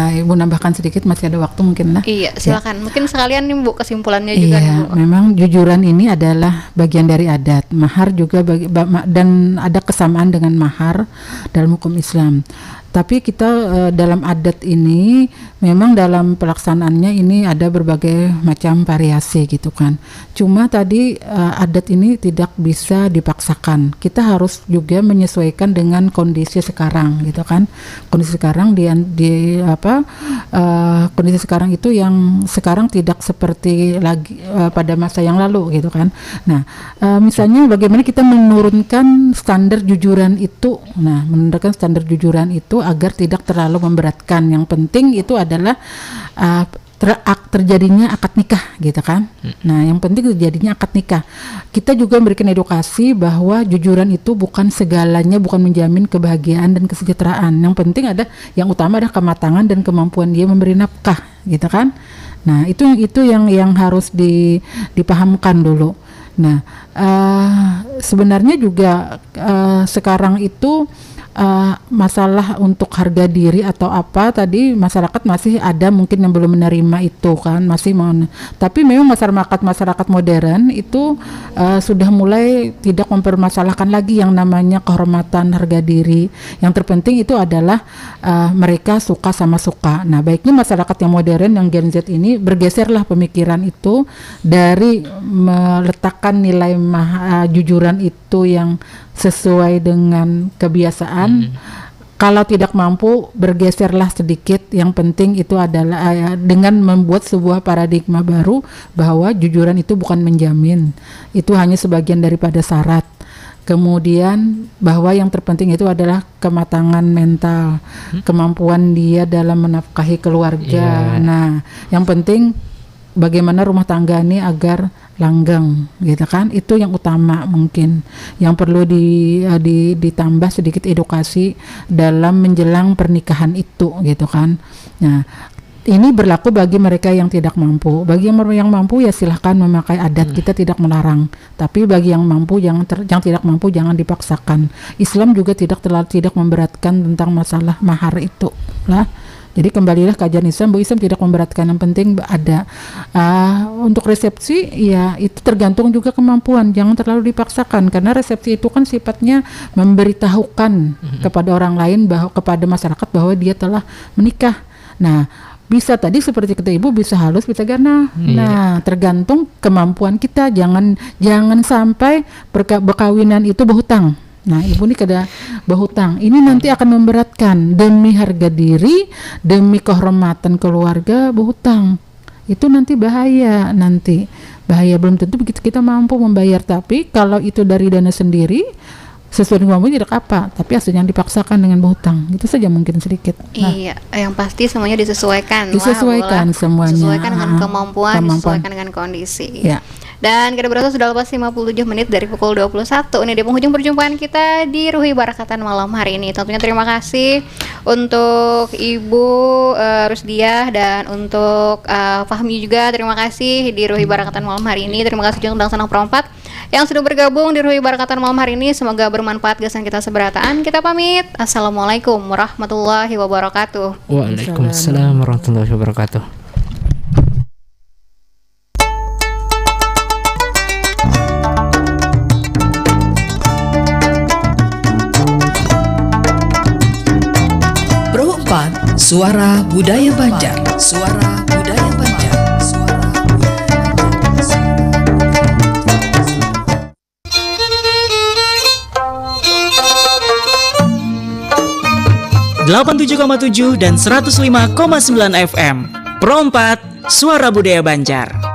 Ibu nambahkan sedikit, masih ada waktu mungkin lah. Iya, silakan. Mungkin sekalian nih Bu kesimpulannya juga nih, Bu. Memang jujuran ini adalah bagian dari adat. Mahar juga dan ada kesamaan dengan mahar dalam hukum Islam. Tapi kita dalam adat ini memang dalam pelaksanaannya ini ada berbagai macam variasi gitu kan. Cuma tadi adat ini tidak bisa dipaksakan. Kita harus juga menyesuaikan dengan kondisi sekarang gitu kan. Kondisi sekarang kondisi sekarang itu yang sekarang tidak seperti lagi pada masa yang lalu gitu kan. Nah, misalnya bagaimana kita menurunkan standar jujuran itu. Nah, menurunkan standar jujuran itu agar tidak terlalu memberatkan. Yang penting itu adalah terjadinya akad nikah gitu kan. Nah, yang penting terjadinya akad nikah. Kita juga memberikan edukasi bahwa jujuran itu bukan segalanya, bukan menjamin kebahagiaan dan kesejahteraan. Yang penting yang utama adalah kematangan dan kemampuan dia memberi nafkah gitu kan. Nah, itu yang harus dipahamkan dulu. Nah, sebenarnya juga sekarang itu masalah untuk harga diri atau apa tadi masyarakat masih ada mungkin yang belum menerima itu kan, tapi memang masyarakat modern itu sudah mulai tidak mempermasalahkan lagi yang namanya kehormatan harga diri. Yang terpenting itu adalah mereka suka sama suka. Nah, baiknya masyarakat yang modern yang Gen Z ini bergeserlah pemikiran itu dari meletakkan nilai jujuran itu yang sesuai dengan kebiasaan. Kalau tidak mampu bergeserlah sedikit. Yang penting itu adalah dengan membuat sebuah paradigma baru bahwa jujuran itu bukan menjamin, itu hanya sebagian daripada syarat. Kemudian bahwa yang terpenting itu adalah kematangan mental, kemampuan dia dalam menafkahi keluarga. Nah, yang penting bagaimana rumah tangga ini agar langgeng gitu kan, itu yang utama mungkin yang perlu ditambah sedikit edukasi dalam menjelang pernikahan itu gitu kan. Nah, ini berlaku bagi mereka yang tidak mampu. Bagi yang mampu ya silahkan memakai adat, kita tidak melarang. Tapi bagi yang mampu yang tidak mampu jangan dipaksakan. Islam juga tidak memberatkan tentang masalah mahar itu lah. Jadi kembalilah kajian Islam, bahwa Islam tidak memberatkan, yang penting ada. Untuk resepsi ya itu tergantung juga kemampuan, jangan terlalu dipaksakan karena resepsi itu kan sifatnya memberitahukan kepada orang lain, kepada masyarakat bahwa dia telah menikah. Nah, bisa tadi seperti kata Ibu, bisa halus, bisa ganal. Nah, tergantung kemampuan kita. Jangan sampai perkawinan itu berhutang. Nah, Ibu ini kada berhutang. Ini nanti akan memberatkan. Demi harga diri, demi kehormatan keluarga berhutang. Itu nanti bahaya Bahaya, belum tentu begitu kita mampu membayar. Tapi kalau itu dari dana sendiri, sesuai dengan kemampuan tidak apa, tapi asal jangan dipaksakan dengan berhutang. Itu saja mungkin sedikit. Nah, iya, yang pasti semuanya disesuaikan semuanya. Disesuaikan dengan kemampuan, disesuaikan dengan kondisi. Ya. Dan kita berasa sudah lepas 57 menit dari pukul 21. Ini di penghujung perjumpaan kita di Ruhi Barakatan malam hari ini. Tentunya terima kasih untuk Ibu Rusdiah dan untuk Fahmi juga. Terima kasih di Ruhi Barakatan malam hari ini. Terima kasih juga untuk Sanak Perompat yang sudah bergabung di Ruhi Barakatan malam hari ini. Semoga bermanfaat gasan kita seberataan. Kita pamit. Assalamualaikum warahmatullahi wabarakatuh. Waalaikumsalam warahmatullahi wabarakatuh. Suara Budaya Banjar. Suara Budaya Banjar. Suara Budaya Banjar. 87,7 dan 105,9 FM. Pro 4 Suara Budaya Banjar.